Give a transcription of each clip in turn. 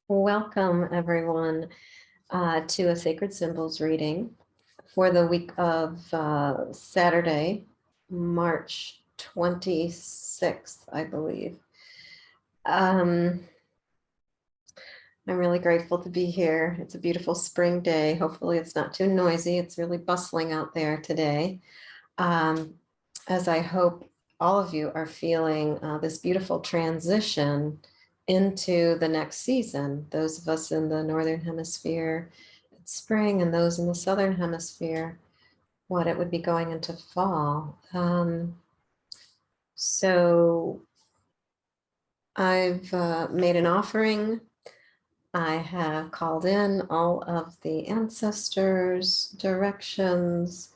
Welcome, everyone, to a Sacred Symbols reading for the week of Saturday, March 26th, I believe. I'm really grateful to be here. It's a beautiful spring day. Hopefully it's not too noisy. It's really bustling out there today. As I hope all of you are feeling this beautiful transition into the next season. Those of us in the Northern Hemisphere, it's spring, and those in the Southern Hemisphere, what it would be going into fall. So I've made an offering. I have called in all of the ancestors, directions,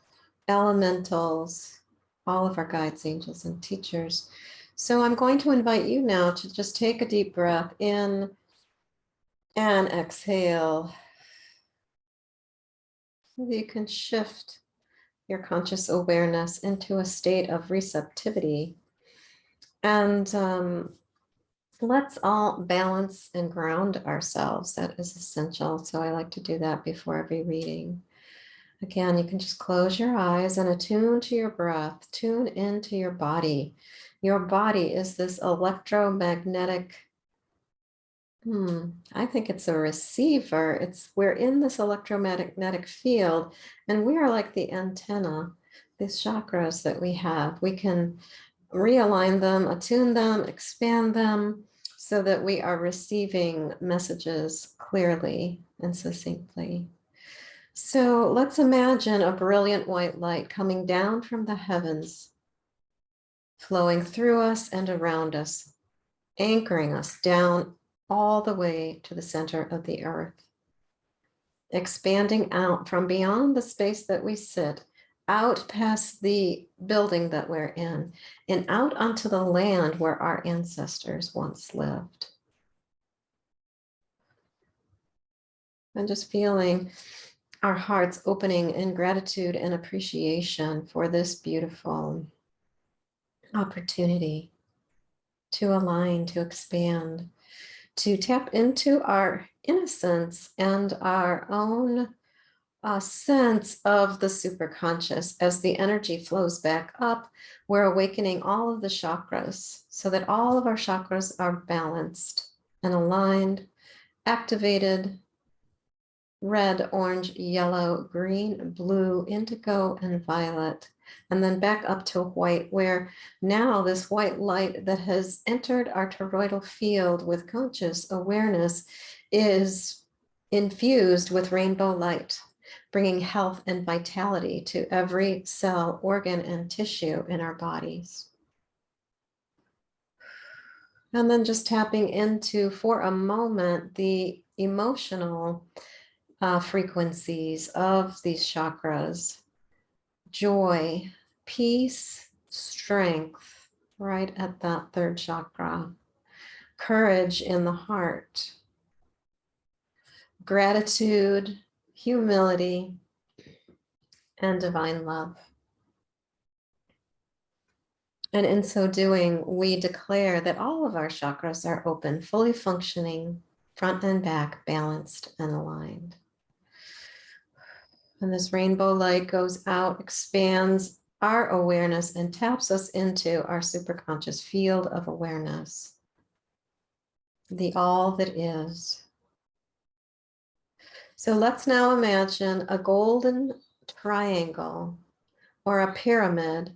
elementals, all of our guides, angels, and teachers. So I'm going to invite you now to just take a deep breath in and exhale. You can shift your conscious awareness into a state of receptivity. And let's all balance and ground ourselves. That is essential. So I like to do that before every reading. Again, you can just close your eyes and attune to your breath, tune into your body. Your body is this electromagnetic, I think it's a receiver. We're in this electromagnetic field, and we are like the antenna, these chakras that we have. We can realign them, attune them, expand them so that we are receiving messages clearly and succinctly. So let's imagine a brilliant white light coming down from the heavens, flowing through us and around us, anchoring us down all the way to the center of the earth, expanding out from beyond the space that we sit, out past the building that we're in, and out onto the land where our ancestors once lived. And just feeling our hearts opening in gratitude and appreciation for this beautiful opportunity to align, to expand, to tap into our innocence and our own sense of the superconscious. As the energy flows back up, we're awakening all of the chakras so that all of our chakras are balanced and aligned, activated. Red, orange, yellow, green, blue, indigo, and violet. And then back up to white, where now this white light that has entered our toroidal field with conscious awareness is infused with rainbow light, bringing health and vitality to every cell, organ, and tissue in our bodies. And then just tapping into, for a moment, the emotional frequencies of these chakras: joy, peace, strength, right at that third chakra, courage in the heart, gratitude, humility, and divine love. And in so doing, we declare that all of our chakras are open, fully functioning, front and back, balanced and aligned. And this rainbow light goes out, expands our awareness, and taps us into our superconscious field of awareness, the all that is. So let's now imagine a golden triangle or a pyramid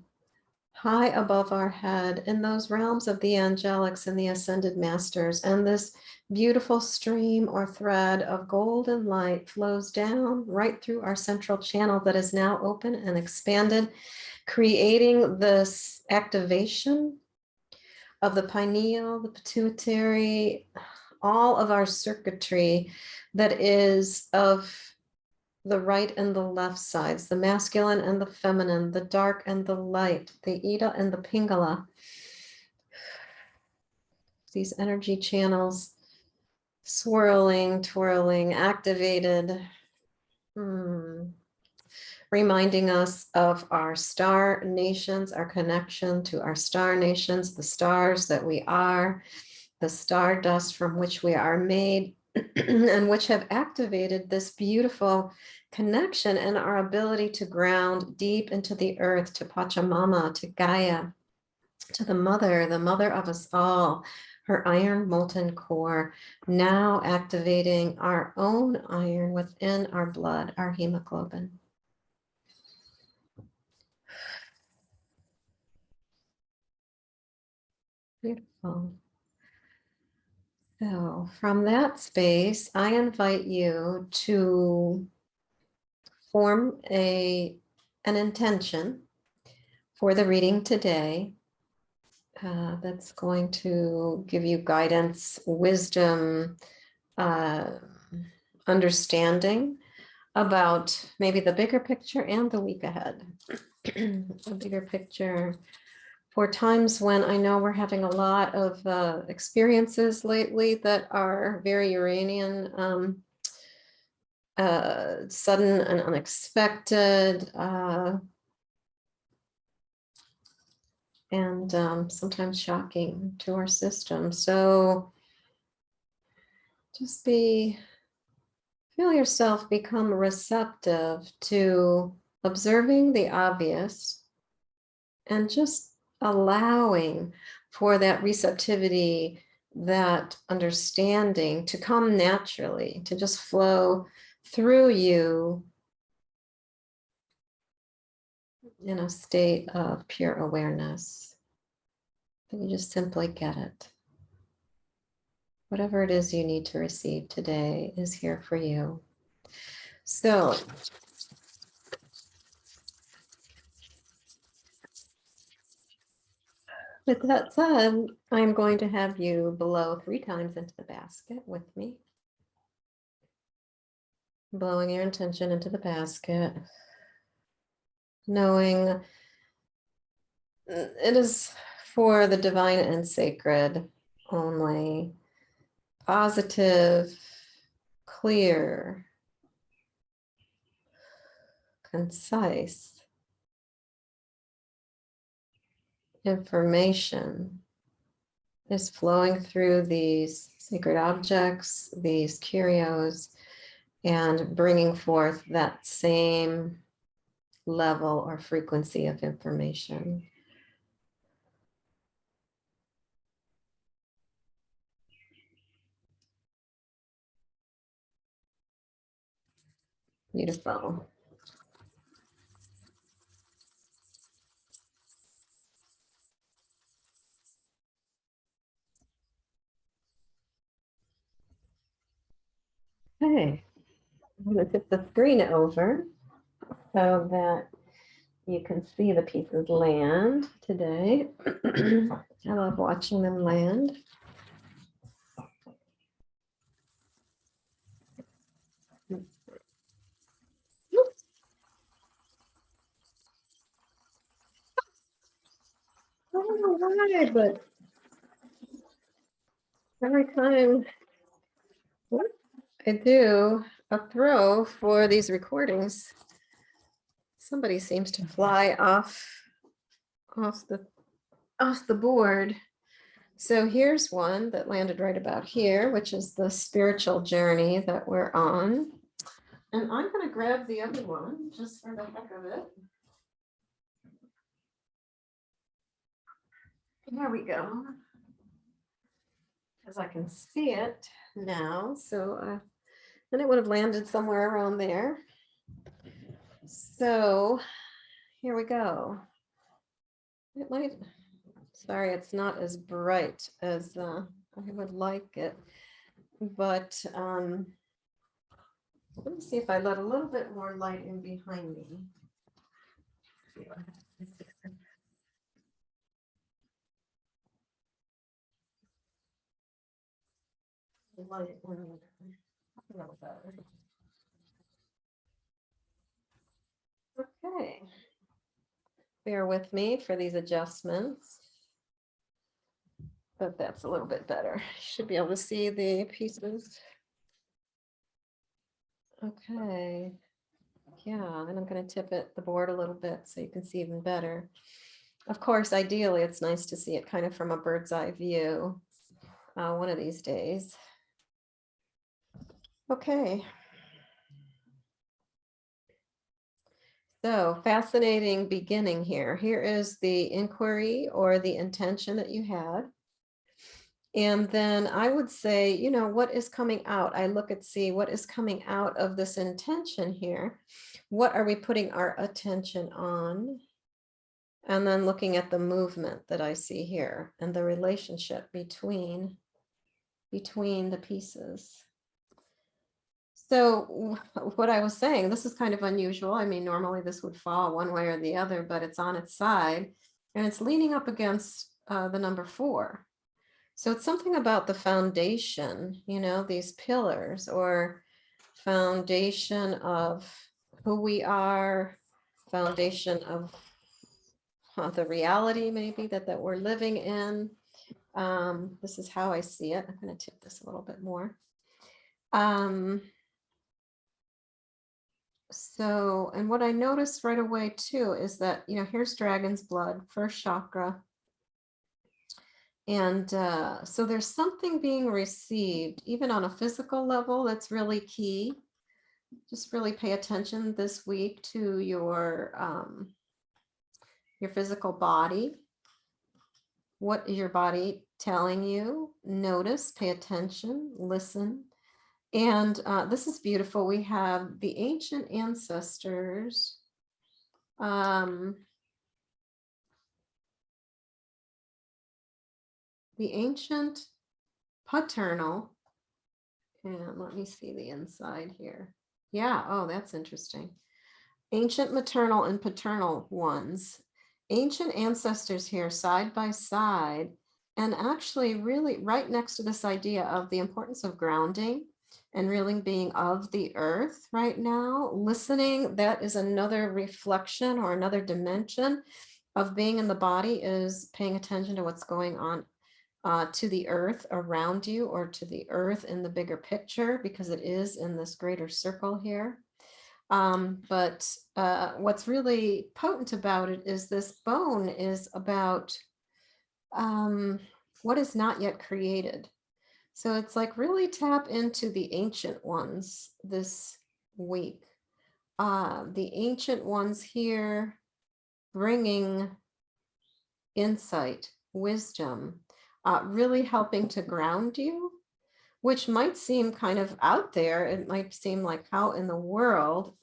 high above our head in those realms of the angelics and the ascended masters. And this beautiful stream or thread of golden light flows down right through our central channel that is now open and expanded, creating this activation of the pineal, the pituitary, all of our circuitry that is of the right and the left sides, the masculine and the feminine, the dark and the light, the Ida and the Pingala. These energy channels swirling, twirling, activated, reminding us of our star nations, our connection to our star nations, the stars that we are, the stardust from which we are made, and which have activated this beautiful connection and our ability to ground deep into the earth, to Pachamama, to Gaia, to the mother of us all, her iron molten core, now activating our own iron within our blood, our hemoglobin. Beautiful. So from that space, I invite you to form an intention for the reading today that's going to give you guidance, wisdom, understanding about maybe the bigger picture and the week ahead. The bigger picture for times when I know we're having a lot of experiences lately that are very Uranian, sudden and unexpected, and sometimes shocking to our system. So just feel yourself become receptive to observing the obvious and just allowing for that receptivity, that understanding to come naturally, to just flow through you in a state of pure awareness. That you just simply get it. Whatever it is you need to receive today is here for you. So with that said, I'm going to have you blow 3 times into the basket with me. Blowing your intention into the basket, knowing it is for the divine and sacred only, positive, clear, concise information is flowing through these sacred objects, these curios, and bringing forth that same level or frequency of information. Beautiful. Okay, I'm going to tip the screen over so that you can see the pieces land today. I love watching them land. I don't know why, but every time I do a throw for these recordings, somebody seems to fly off the board. So here's one that landed right about here, which is the spiritual journey that we're on. And I'm going to grab the other one just for the heck of it. There we go. Because I can see it now. So then it would have landed somewhere around there. So here we go. It might, sorry, it's not as bright as I would like it. But let me see if I let a little bit more light in behind me. Okay. Bear with me for these adjustments. But that's a little bit better. You should be able to see the pieces. Okay. Yeah, and I'm going to tip the board a little bit so you can see even better. Of course, ideally, it's nice to see it kind of from a bird's eye view one of these days. Okay. So fascinating beginning here. Here is the inquiry or the intention that you had. And then I would say, you know, what is coming out? I look at see what is coming out of this intention here. What are we putting our attention on? And then looking at the movement that I see here and the relationship between the pieces. So what I was saying, this is kind of unusual. I mean, normally this would fall one way or the other, but it's on its side and it's leaning up against the number 4. So it's something about the foundation, you know, these pillars or foundation of who we are, foundation of the reality maybe that we're living in. This is how I see it. I'm going to tip this a little bit more. So, and what I noticed right away too is that, you know, here's dragon's blood, first chakra. And so there's something being received, even on a physical level, that's really key. Just really pay attention this week to your physical body. What is your body telling you? Notice, pay attention, listen. And this is beautiful. We have the ancient ancestors. The ancient paternal, and let me see the inside here. Yeah, oh, that's interesting. Ancient maternal and paternal ones. Ancient ancestors here side by side, and actually really right next to this idea of the importance of grounding and really being of the earth right now. Listening, that is another reflection or another dimension of being in the body, is paying attention to what's going on to the earth around you, or to the earth in the bigger picture, because it is in this greater circle here. But what's really potent about it is this bone is about what is not yet created. So it's like really tap into the ancient ones this week. The ancient ones here bringing insight, wisdom, really helping to ground you, which might seem kind of out there. It might seem like, how in the world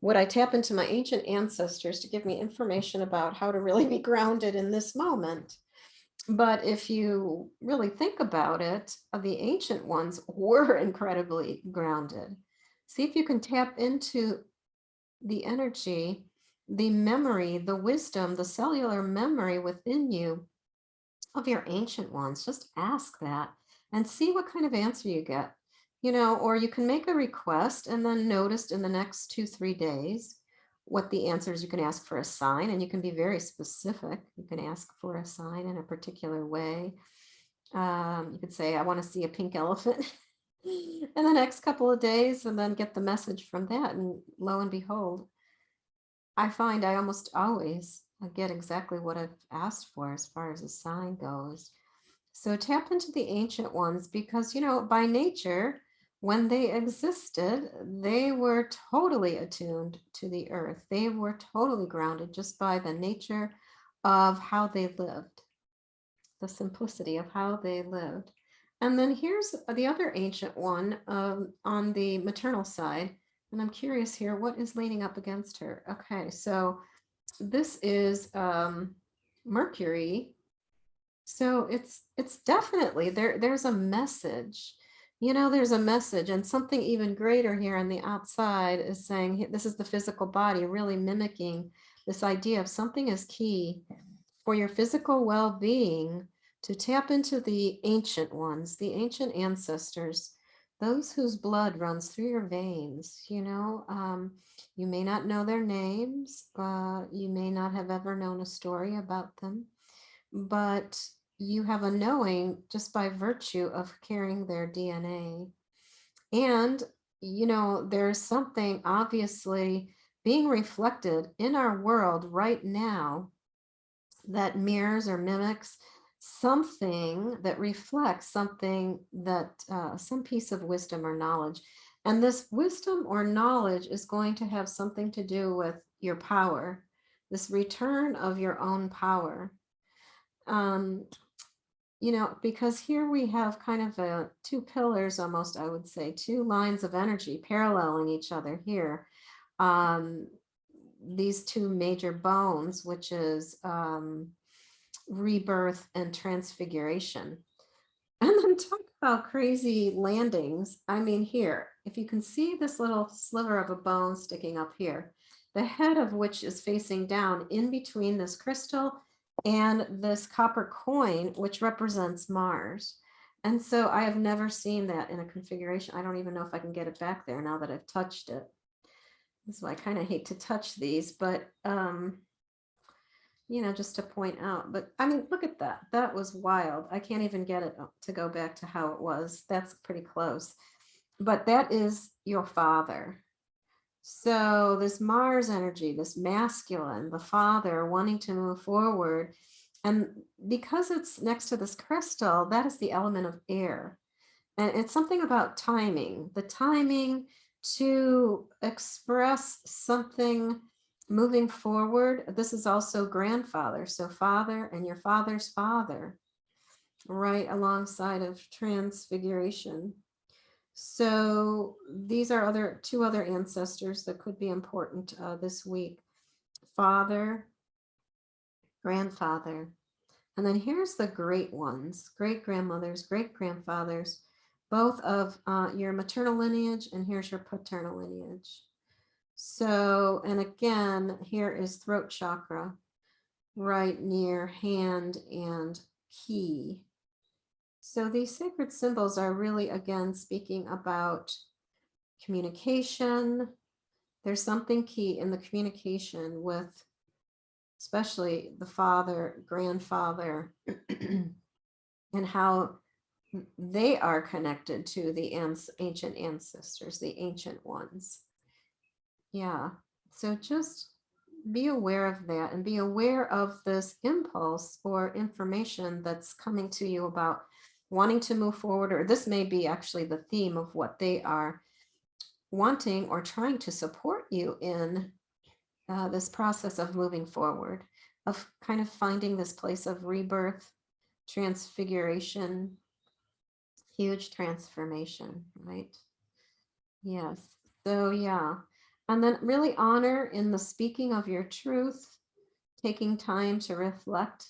would I tap into my ancient ancestors to give me information about how to really be grounded in this moment? But if you really think about it, the ancient ones were incredibly grounded. See if you can tap into the energy, the memory, the wisdom, the cellular memory within you of your ancient ones. Just ask that and see what kind of answer you get, you know, or you can make a request and then notice in the next 2-3 days what the answer is. You can ask for a sign, and you can be very specific. You can ask for a sign in a particular way. You could say, I want to see a pink elephant in the next couple of days, and then get the message from that. And lo and behold, I find I almost always get exactly what I've asked for as far as a sign goes. So tap into the ancient ones, because, you know, by nature, when they existed, they were totally attuned to the earth. They were totally grounded just by the nature of how they lived, the simplicity of how they lived. And then here's the other ancient one on the maternal side. And I'm curious here, what is leaning up against her? Okay, so this is Mercury. So it's definitely there's a message, you know, there's a message, and something even greater here on the outside is saying this is the physical body really mimicking this idea of something is key for your physical well-being, to tap into the ancient ones, the ancient ancestors, those whose blood runs through your veins. You know, you may not know their names, you may not have ever known a story about them, but you have a knowing just by virtue of carrying their DNA. And, you know, there's something obviously being reflected in our world right now that mirrors or mimics something that reflects something that some piece of wisdom or knowledge. And this wisdom or knowledge is going to have something to do with your power, this return of your own power. Um, because here we have kind of two pillars almost, I would say, two lines of energy paralleling each other here. These two major bones, which is rebirth and transfiguration. And then talk about crazy landings. I mean, here, if you can see this little sliver of a bone sticking up here, the head of which is facing down in between this crystal and this copper coin, which represents Mars. And so I have never seen that in a configuration. I don't even know if I can get it back there now that I've touched it. This is why I kind of hate to touch these, but just to point out. But I mean, look at that. That was wild. I can't even get it to go back to how it was. That's pretty close. But that is your father. So this Mars energy, this masculine, the father wanting to move forward. And because it's next to this crystal, that is the element of air. And it's something about timing, the timing to express something moving forward. This is also grandfather. So father and your father's father, right alongside of transfiguration. So these are two other ancestors that could be important this week. Father, grandfather. And then here's the great ones, great grandmothers, great grandfathers, both of your maternal lineage, and here's your paternal lineage. So, and again, here is throat chakra, right near hand and key. So these sacred symbols are really, again, speaking about communication. There's something key in the communication with, especially the father, grandfather, and how they are connected to the ancient ancestors, the ancient ones. Yeah. So just be aware of that and be aware of this impulse or information that's coming to you about wanting to move forward, or this may be actually the theme of what they are wanting or trying to support you in this process of moving forward, of kind of finding this place of rebirth, transfiguration, huge transformation, right? Yes. So, yeah. And then really honor in the speaking of your truth, taking time to reflect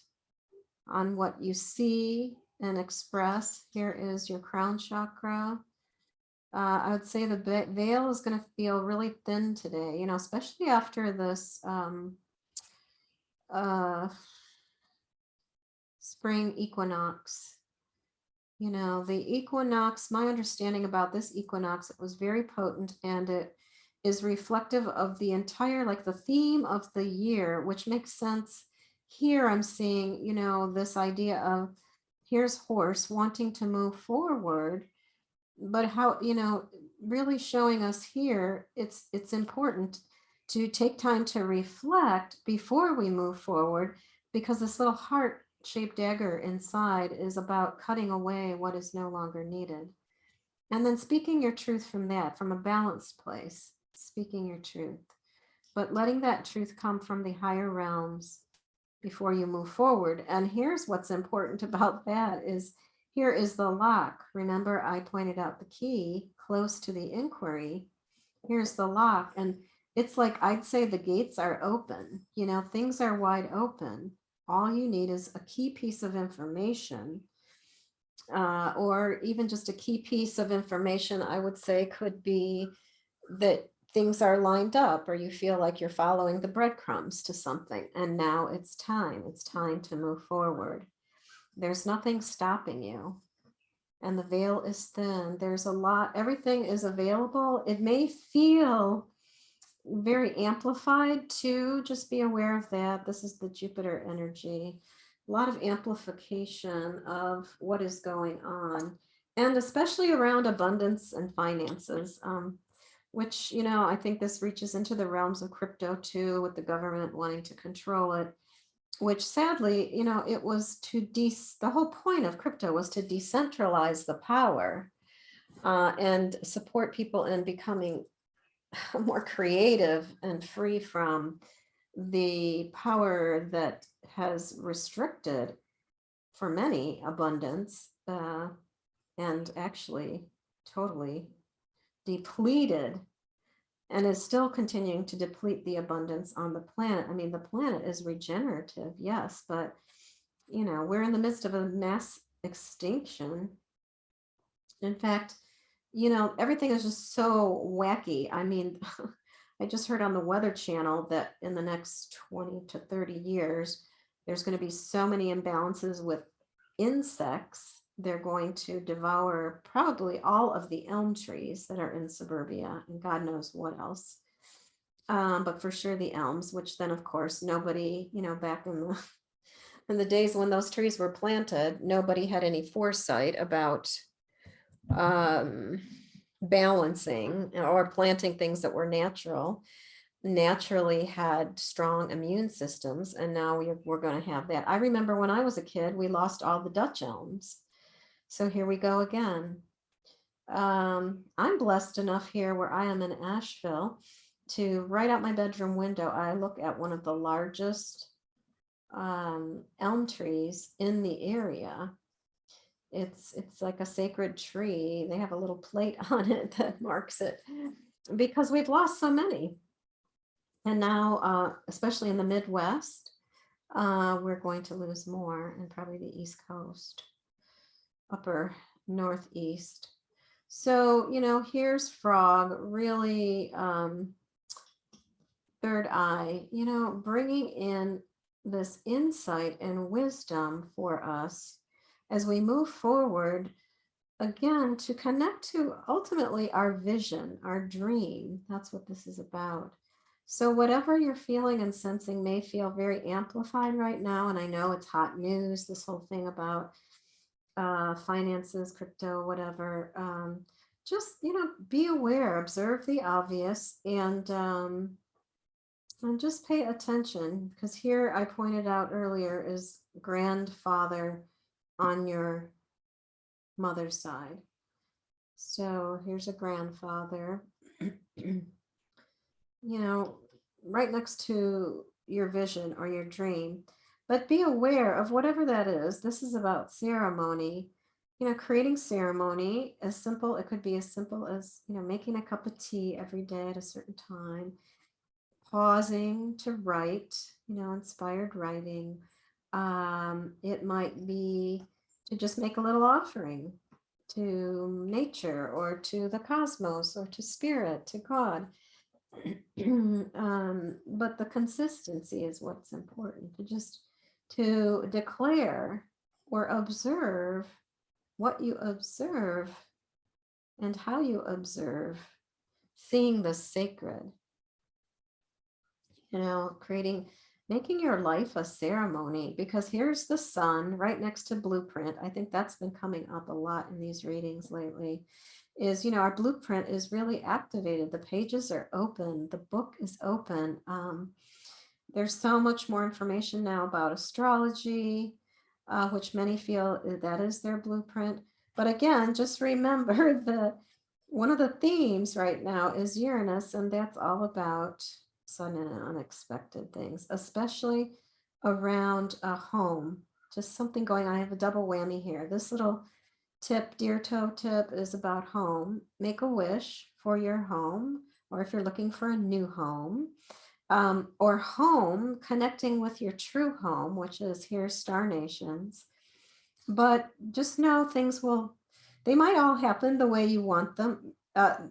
on what you see and express. Here is your crown chakra. I would say the veil is going to feel really thin today, especially after this spring equinox. The equinox, my understanding about this equinox, it was very potent, and it is reflective of the entire, like the theme of the year, which makes sense. Here I'm seeing, this idea of here's horse wanting to move forward, but how, really showing us here, it's important to take time to reflect before we move forward, because this little heart-shaped dagger inside is about cutting away what is no longer needed. And then speaking your truth from a balanced place, speaking your truth, but letting that truth come from the higher realms before you move forward. And here's what's important about that is, here is the lock. Remember, I pointed out the key close to the inquiry. Here's the lock. And it's like, I'd say the gates are open, things are wide open. All you need is a key piece of information, or even just a key piece of information, I would say, could be that things are lined up, or you feel like you're following the breadcrumbs to something, and now it's time to move forward. There's nothing stopping you, and the veil is thin. There's a lot, everything is available. It may feel very amplified too. Just be aware of that. This is the Jupiter energy. A lot of amplification of what is going on, and especially around abundance and finances, which, I think this reaches into the realms of crypto too, with the government wanting to control it. which sadly, it was the whole point of crypto was to decentralize the power and support people in becoming more creative and free from the power that has restricted for many abundance and actually totally depleted and is still continuing to deplete the abundance on the planet. I mean, the planet is regenerative, yes, but we're in the midst of a mass extinction. In fact, everything is just so wacky. I mean, I just heard on the Weather Channel that in the next 20 to 30 years, there's going to be so many imbalances with insects. They're going to devour probably all of the elm trees that are in suburbia and God knows what else. But for sure the elms, which then of course nobody, back in the days when those trees were planted, nobody had any foresight about balancing or planting things that were naturally had strong immune systems, and now we're going to have that. I remember when I was a kid, we lost all the Dutch elms, so here we go again. I'm blessed enough here where I am in Asheville to right out my bedroom window, I look at one of the largest elm trees in the area. It's like a sacred tree. They have a little plate on it that marks it because we've lost so many. And now, especially in the Midwest, we're going to lose more, and probably the East Coast, upper Northeast. So, here's Frog, really third eye, bringing in this insight and wisdom for us as we move forward, again, to connect to ultimately our vision, our dream. That's what this is about. So whatever you're feeling and sensing may feel very amplified right now. And I know it's hot news, this whole thing about finances, crypto, whatever. Just, be aware, observe the obvious, and just pay attention, because here I pointed out earlier is grandfather on your mother's side. So here's a grandfather, right next to your vision or your dream. But be aware of whatever that is. This is about ceremony, creating ceremony as simple. It could be as simple as, making a cup of tea every day at a certain time, pausing to write, inspired writing. It might be to just make a little offering to nature or to the cosmos or to spirit, to God. But the consistency is what's important, to declare or observe what you observe and how you observe, seeing the sacred, making your life a ceremony, because here's the sun right next to blueprint. I think that's been coming up a lot in these readings lately, is, our blueprint is really activated. The pages are open. The book is open. There's so much more information now about astrology, which many feel that is their blueprint. But again, just remember that one of the themes right now is Uranus, and that's all about sudden and unexpected things, especially around a home, just something going on. I have a double whammy here. This little tip, deer toe tip, is about home. Make a wish for your home, or if you're looking for a new home, or home, connecting with your true home, which is here, star nations. But just know they might all happen the way you want them.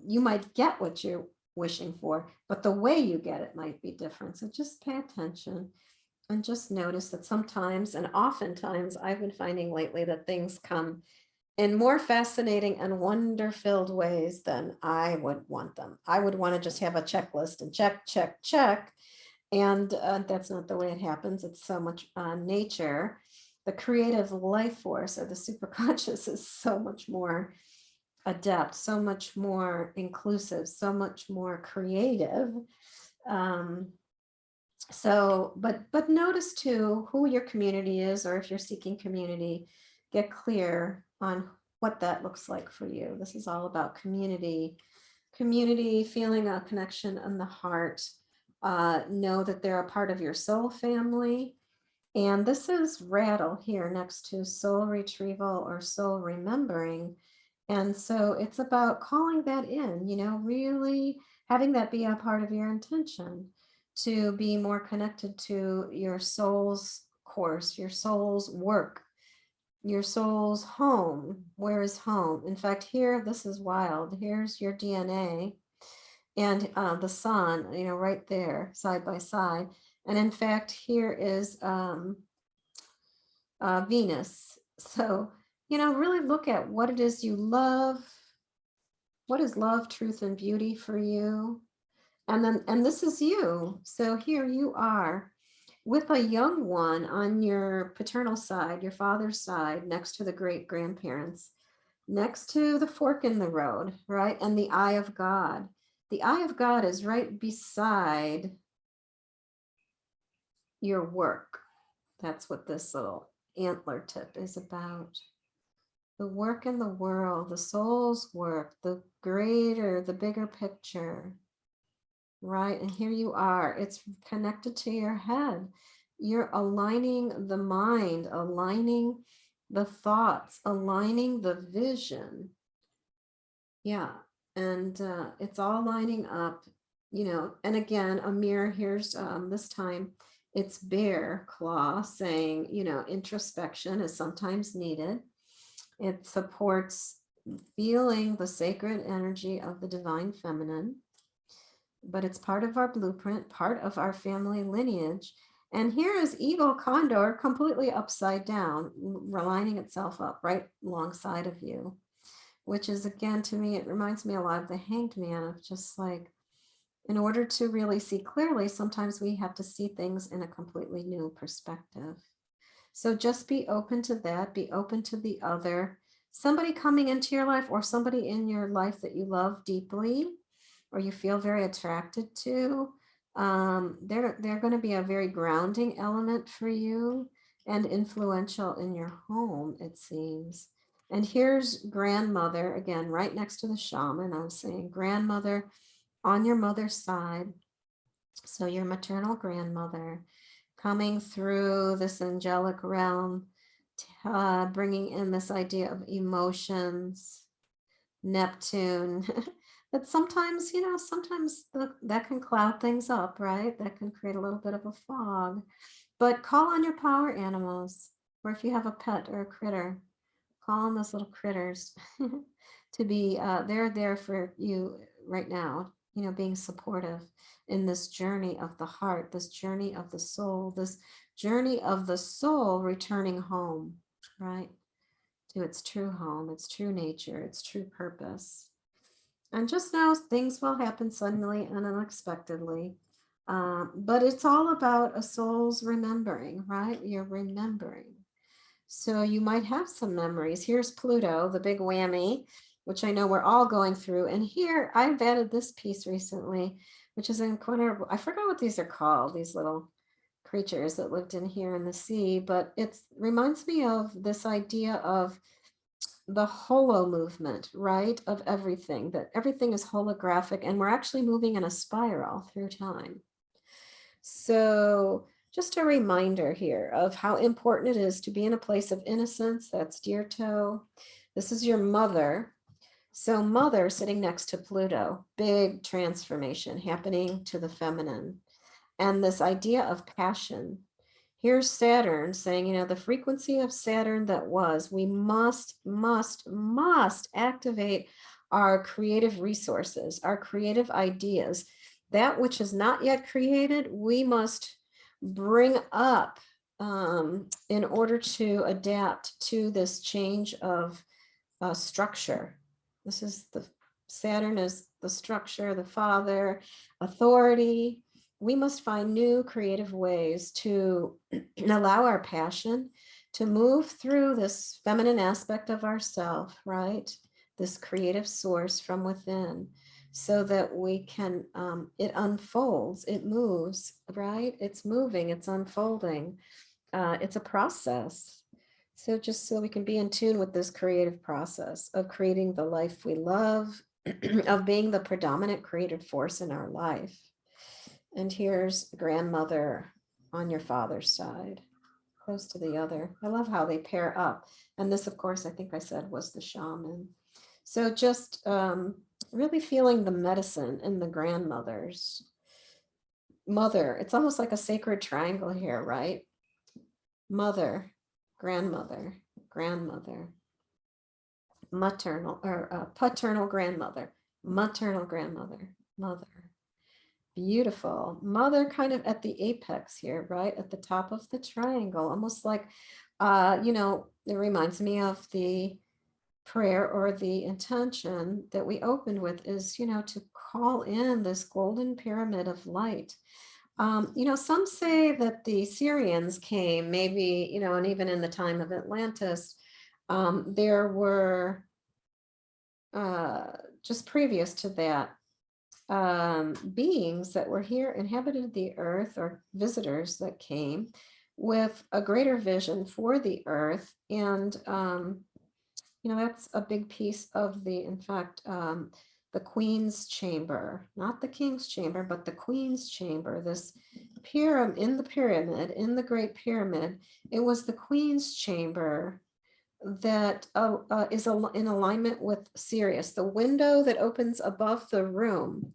You might get what you're wishing for, but the way you get it might be different. So just pay attention and just notice that sometimes, and oftentimes, I've been finding lately that things come in more fascinating and wonder-filled ways than I would want them. I would want to just have a checklist and check, check, check. And that's not the way it happens. It's so much nature. The creative life force, or the superconscious, is so much more adept, so much more inclusive, so much more creative. So, but notice too who your community is, or if you're seeking community, get clear on what that looks like for you. This is all about community, feeling a connection in the heart. Know that they're a part of your soul family. And this is rattle here next to soul retrieval or soul remembering. And so it's about calling that in, really having that be a part of your intention to be more connected to your soul's course, your soul's work, your soul's home. Where is home? In fact, here, this is wild. Here's your DNA and the sun, right there, side by side. And in fact, here is Venus. So, really look at what it is you love. What is love, truth, and beauty for you? And this is you. So here you are with a young one on your paternal side, your father's side, next to the great grandparents, next to the fork in the road, right? And the eye of God. The eye of God is right beside your work. That's what this little antler tip is about. The work in the world, the soul's work, the greater, the bigger picture, right? And here you are. It's connected to your head. You're aligning the mind, aligning the thoughts, aligning the vision. Yeah. And it's all lining up, and again, a mirror. Here's this time it's bear claw saying, introspection is sometimes needed. It supports feeling the sacred energy of the divine feminine, but it's part of our blueprint, part of our family lineage. And here is eagle condor completely upside down, lining itself up right alongside of you, which is, again, to me, it reminds me a lot of the Hanged Man, of just like, in order to really see clearly, sometimes we have to see things in a completely new perspective. So just be open to that, be open to the other, somebody coming into your life, or somebody in your life that you love deeply, or you feel very attracted to. They're going to be a very grounding element for you and influential in your home, it seems. And here's grandmother, again, right next to the shaman. I was saying grandmother on your mother's side. So your maternal grandmother coming through this angelic realm, bringing in this idea of emotions, Neptune, that sometimes, that can cloud things up, right? That can create a little bit of a fog. But call on your power animals, or if you have a pet or a critter, call on those little critters to be, they're there for you right now, being supportive in this journey of the heart, this journey of the soul, this journey of the soul returning home, right? To its true home, its true nature, its true purpose. And just know things will happen suddenly and unexpectedly. But it's all about a soul's remembering, right? You're remembering. So you might have some memories. Here's Pluto, the big whammy, which I know we're all going through. And here I've added this piece recently, which is incredible. I forgot what these are called, these little creatures that lived in here in the sea, but it reminds me of this idea of the holo movement, right? Of everything, that everything is holographic, and we're actually moving in a spiral through time. So just a reminder here of how important it is to be in a place of innocence. That's deer toe. This is your mother. So mother sitting next to Pluto, big transformation happening to the feminine. And this idea of passion. Here's Saturn saying, the frequency of Saturn that was, we must activate our creative resources, our creative ideas. That which is not yet created, we must bring up in order to adapt to this change of structure. This is Saturn is the structure, the father, authority. We must find new creative ways to allow our passion to move through this feminine aspect of ourself, right? This creative source from within. so that we can, it unfolds, it moves, right? It's moving, it's unfolding. It's a process. So just so we can be in tune with this creative process of creating the life we love, of being the predominant creative force in our life. And here's grandmother on your father's side, close to the other. I love how they pair up. And this, of course, I think I said was the shaman. So just really feeling the medicine in the grandmother's mother. It's almost like a sacred triangle here, right? Mother, grandmother, grandmother, maternal or paternal grandmother, maternal grandmother, mother. Beautiful. Mother kind of at the apex here, right? At the top of the triangle, almost like, it reminds me of the prayer or the intention that we opened with is, to call in this golden pyramid of light. Some say that the Syrians came maybe, and even in the time of Atlantis, there were just previous to that, beings that were here, inhabited the earth, or visitors that came with a greater vision for the earth. And, that's a big piece of in fact, the Queen's Chamber, not the King's Chamber, but the Queen's Chamber, this pyramid, in the Great Pyramid, it was the Queen's Chamber that is in alignment with Sirius. The window that opens above the room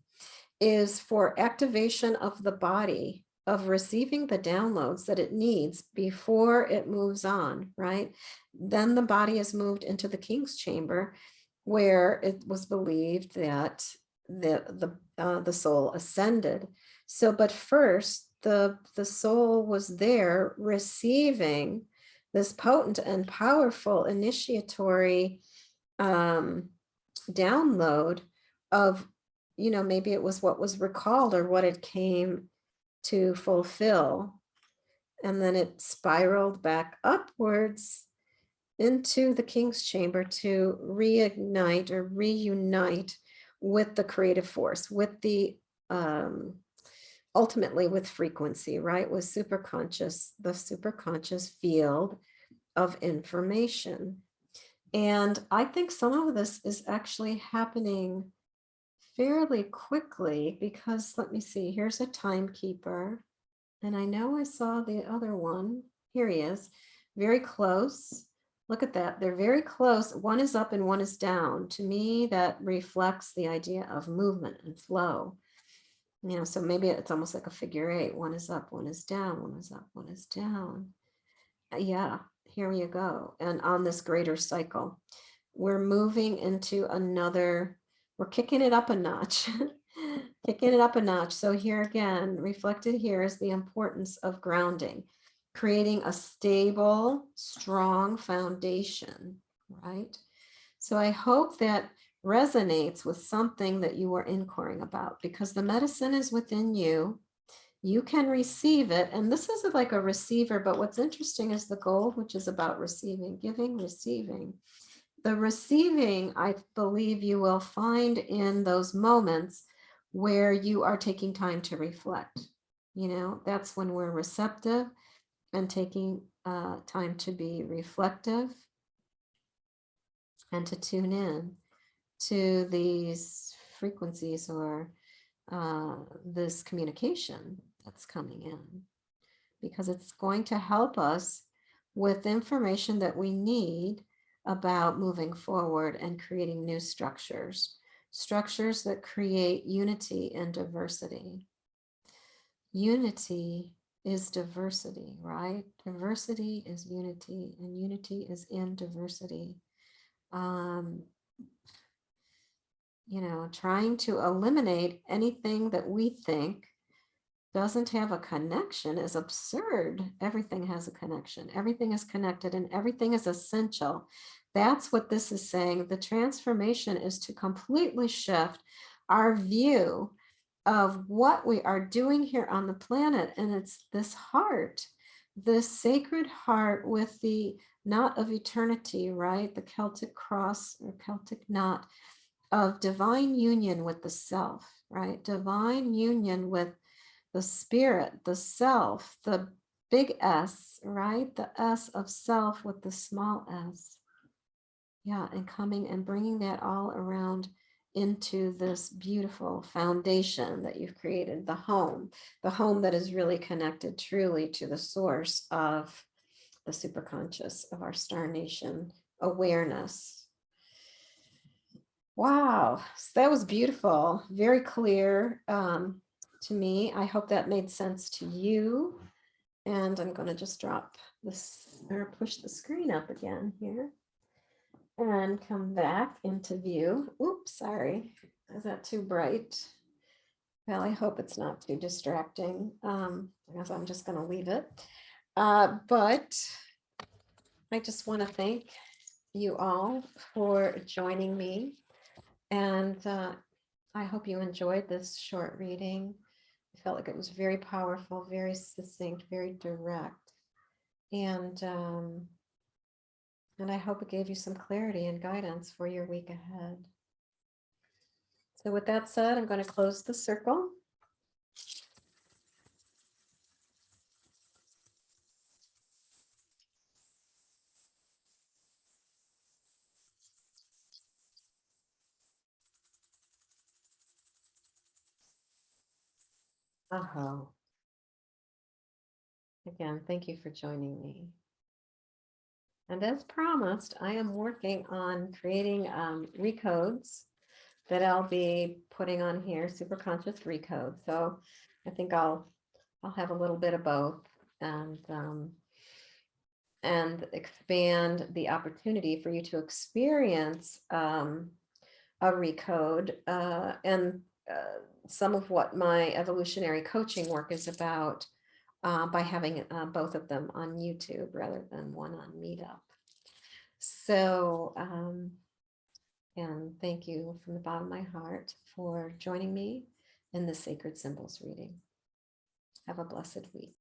is for activation of the body, of receiving the downloads that it needs before it moves on, right? Then the body is moved into the King's Chamber, where it was believed that the soul ascended. So, but first, the soul was there receiving this potent and powerful initiatory download of, maybe it was what was recalled or what it came to fulfill. And then it spiraled back upwards into the King's Chamber to reignite or reunite with the creative force, with the ultimately with frequency, right? With superconscious, the superconscious field of information. And I think some of this is actually happening fairly quickly, because let me see, here's a timekeeper. And I know I saw the other one. Here he is, very close. Look at that, they're very close. One is up and one is down. To me, that reflects the idea of movement and flow. So maybe it's almost like a figure eight. One is up, one is down, one is up, one is down. Yeah, here you go. And on this greater cycle, we're moving into another, we're kicking it up a notch, kicking it up a notch. So here again, reflected here is the importance of grounding, creating a stable, strong foundation, right? So I hope that resonates with something that you are inquiring about, because the medicine is within you. You can receive it. And this is like a receiver, but what's interesting is the gold, which is about receiving, giving, receiving. The receiving, I believe you will find in those moments where you are taking time to reflect. That's when we're receptive and taking time to be reflective and to tune in to these frequencies or this communication that's coming in, because it's going to help us with information that we need about moving forward and creating new structures that create unity and diversity. Unity is diversity, right? Diversity is unity, and unity is in diversity. Trying to eliminate anything that we think doesn't have a connection is absurd. Everything has a connection. Everything is connected and everything is essential. That's what this is saying. The transformation is to completely shift our view of what we are doing here on the planet. And it's this heart, this sacred heart with the knot of eternity, right? The Celtic cross or Celtic knot of divine union with the self, right? Divine union with the spirit, the self, the big S, right? The S of self with the small s. Yeah, and coming and bringing that all around into this beautiful foundation that you've created, the home that is really connected truly to the source of the superconscious of our star nation awareness. Wow, so that was beautiful, very clear to me. I hope that made sense to you. And I'm going to just drop this or push the screen up again here and come back into view. Oops, sorry. Is that too bright? Well, I hope it's not too distracting. Because I'm just going to leave it. But I just want to thank you all for joining me. And I hope you enjoyed this short reading. I felt like it was very powerful, very succinct, very direct. And I hope it gave you some clarity and guidance for your week ahead. So with that said, I'm going to close the circle. Again, thank you for joining me. And as promised, I am working on creating recodes that I'll be putting on here, super conscious recode. So I think I'll have a little bit of both and expand the opportunity for you to experience a recode and some of what my evolutionary coaching work is about by having both of them on YouTube rather than one on Meetup. So, and thank you from the bottom of my heart for joining me in the Sacred Symbols reading. Have a blessed week.